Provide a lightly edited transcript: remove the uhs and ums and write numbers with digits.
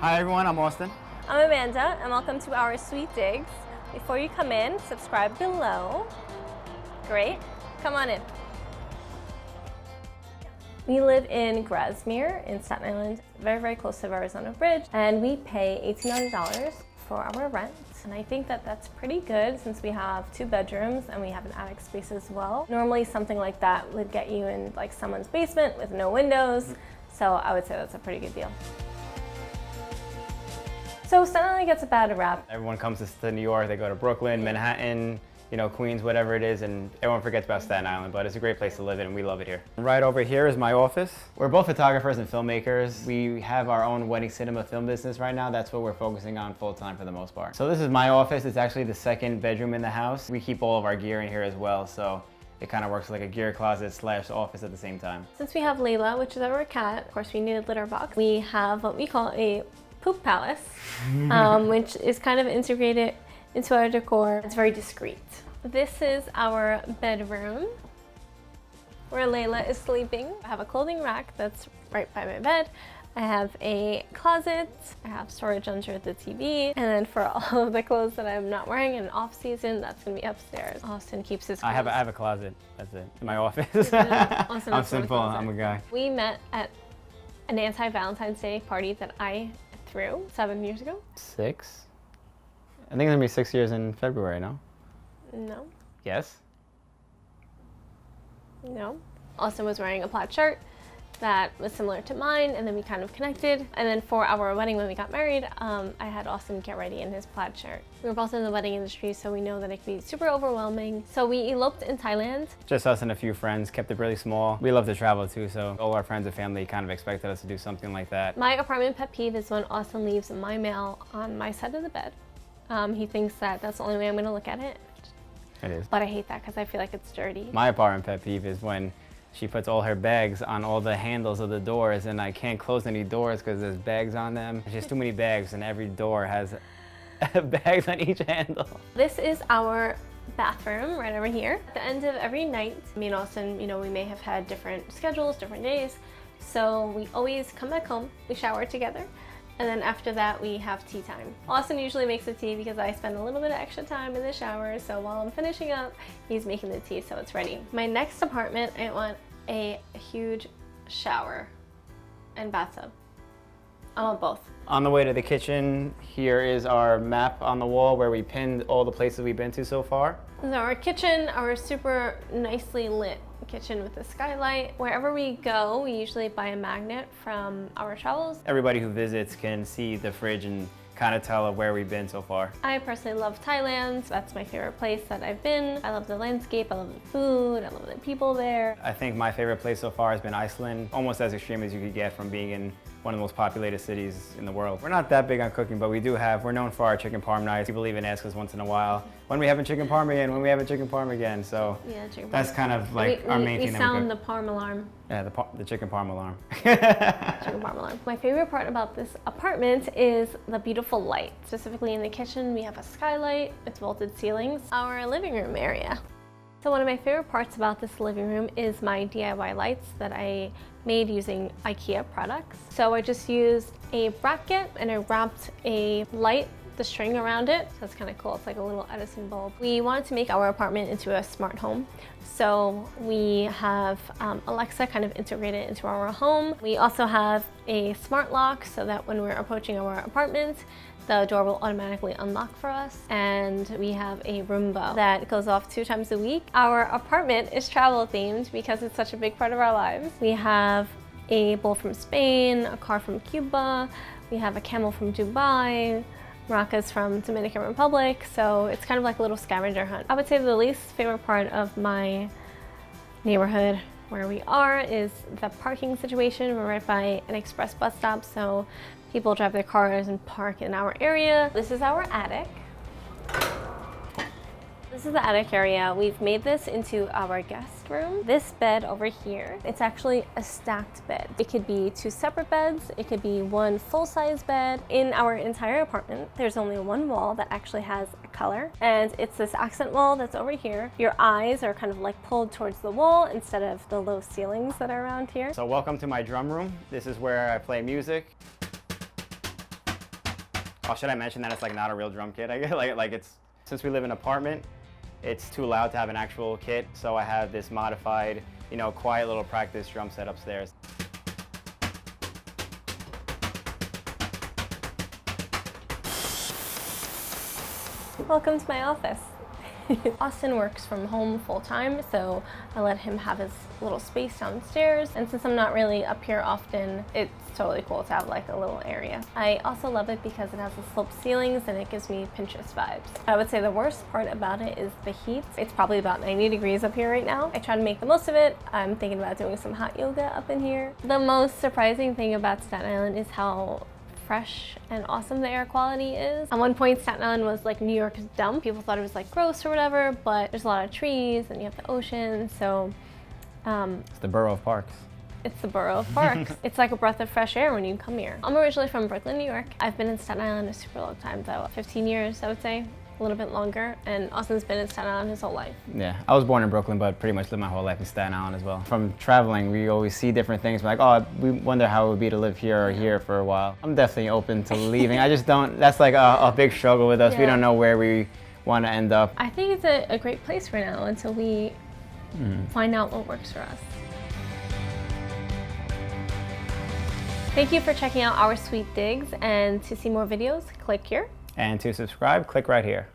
Hi everyone, I'm Austin. I'm Amanda, and welcome to our Sweet Digs. Before you come in, subscribe below. Great, come on in. We live in Grasmere in Staten Island, very, very close to Arizona Bridge, and we pay $1,800 for our rent. And I think that that's pretty good since we have 2 bedrooms and we have an attic space as well. Normally something like that would get you in like someone's basement with no windows, so I would say that's a pretty good deal. So Staten Island gets a bad rap. Everyone comes to New York, they go to Brooklyn, Manhattan, Queens, whatever it is, and everyone forgets about Staten Island, but it's a great place to live in and we love it here. Right over here is my office. We're both photographers and filmmakers. We have our own wedding cinema film business right now. That's what we're focusing on full time for the most part. So this is my office. It's actually the 2nd bedroom in the house. We keep all of our gear in here as well, so it kind of works like a gear closet / office at the same time. Since we have Layla, which is our cat, of course we need a litter box. We have what we call a poop palace, which is kind of integrated into our decor. It's very discreet. This is our bedroom where Layla is sleeping. I have a clothing rack that's right by my bed. I have a closet. I have storage under the TV. And then for all of the clothes that I'm not wearing in off season, that's gonna be upstairs. Austin keeps his clothes. I have a closet, that's it, in my office. Austin I'm simple, I'm a guy. We met at an anti-Valentine's Day party that I threw 7 years ago. 6? I think it's gonna be 6 years in February, no? No. Yes? No. Austin was wearing a plaid shirt that was similar to mine, and then we kind of connected. And then for our wedding when we got married, I had Austin get ready in his plaid shirt. We were both in the wedding industry, so we know that it can be super overwhelming. So we eloped in Thailand. Just us and a few friends, kept it really small. We love to travel too, so all our friends and family kind of expected us to do something like that. My apartment pet peeve is when Austin leaves my mail on my side of the bed. He thinks that that's the only way I'm gonna look at it. It is. But I hate that because I feel like it's dirty. My apartment pet peeve is when she puts all her bags on all the handles of the doors and I can't close any doors because there's bags on them. There's just too many bags and every door has bags on each handle. This is our bathroom right over here. At the end of every night, me and Austin, we may have had different schedules, different days. So we always come back home, we shower together. And then after that, we have tea time. Austin usually makes the tea because I spend a little bit of extra time in the shower. So while I'm finishing up, he's making the tea so it's ready. My next apartment, I want a huge shower and bathtub. I want both. On the way to the kitchen, here is our map on the wall where we pinned all the places we've been to so far. So our kitchen, our super nicely lit kitchen with a skylight. Wherever we go, we usually buy a magnet from our travels. Everybody who visits can see the fridge and kind of tell where we've been so far. I personally love Thailand. That's my favorite place that I've been. I love the landscape, I love the food, I love the people there. I think my favorite place so far has been Iceland. Almost as extreme as you could get from being in one of the most populated cities in the world. We're not that big on cooking, but we're known for our chicken parm nights. People even ask us once in a while, when we having chicken parm again, when we having chicken parm again. So yeah, chicken parm. That's kind of like our main thing. We sound the parm alarm. Yeah, the chicken parm alarm. Chicken parm alarm. My favorite part about this apartment is the beautiful light. Specifically in the kitchen, we have a skylight, it's vaulted ceilings. Our living room area. So one of my favorite parts about this living room is my DIY lights that I made using IKEA products. So I just used a bracket and I wrapped a light, the string around it. So it's kind of cool. It's like a little Edison bulb. We wanted to make our apartment into a smart home. So we have Alexa kind of integrated into our home. We also have a smart lock so that when we're approaching our apartment, the door will automatically unlock for us. And we have a Roomba that goes off 2 times a week. Our apartment is travel themed because it's such a big part of our lives. We have a bowl from Spain, a car from Cuba, we have a camel from Dubai, maracas from Dominican Republic, so it's kind of like a little scavenger hunt. I would say the least favorite part of my neighborhood where we are is the parking situation. We're right by an express bus stop, so people drive their cars and park in our area. This is our attic. This is the attic area. We've made this into our guest room. This bed over here, it's actually a stacked bed. It could be 2 separate beds. It could be 1 full-size bed. In our entire apartment, there's only 1 wall that actually has a color, and it's this accent wall that's over here. Your eyes are kind of like pulled towards the wall instead of the low ceilings that are around here. So welcome to my drum room. This is where I play music. Oh, should I mention that it's like not a real drum kit? I guess like it's, since we live in an apartment, it's too loud to have an actual kit. So I have this modified, you know, quiet little practice drum set upstairs. Welcome to my office. Austin works from home full time, so I let him have his little space downstairs. And since I'm not really up here often, it's totally cool to have like a little area. I also love it because it has the sloped ceilings and it gives me Pinterest vibes. I would say the worst part about it is the heat. It's probably about 90 degrees up here right now. I try to make the most of it. I'm thinking about doing some hot yoga up in here. The most surprising thing about Staten Island is how fresh and awesome the air quality is. At one point, Staten Island was like New York's dump. People thought it was like gross or whatever, but there's a lot of trees and you have the ocean, so It's the borough of parks. it's the borough of parks. It's like a breath of fresh air when you come here. I'm originally from Brooklyn, New York. I've been in Staten Island a super long time, though, 15 years, I would say, a little bit longer, and Austin's been in Staten Island his whole life. Yeah, I was born in Brooklyn, but pretty much lived my whole life in Staten Island as well. From traveling, we always see different things. We're like, oh, we wonder how it would be to live here or here for a while. I'm definitely open to leaving. I just don't, that's like a big struggle with us. We don't know where we want to end up. I think it's a great place for now until we find out what works for us. Thank you for checking out our sweet digs, and to see more videos, click here. And to subscribe, click right here.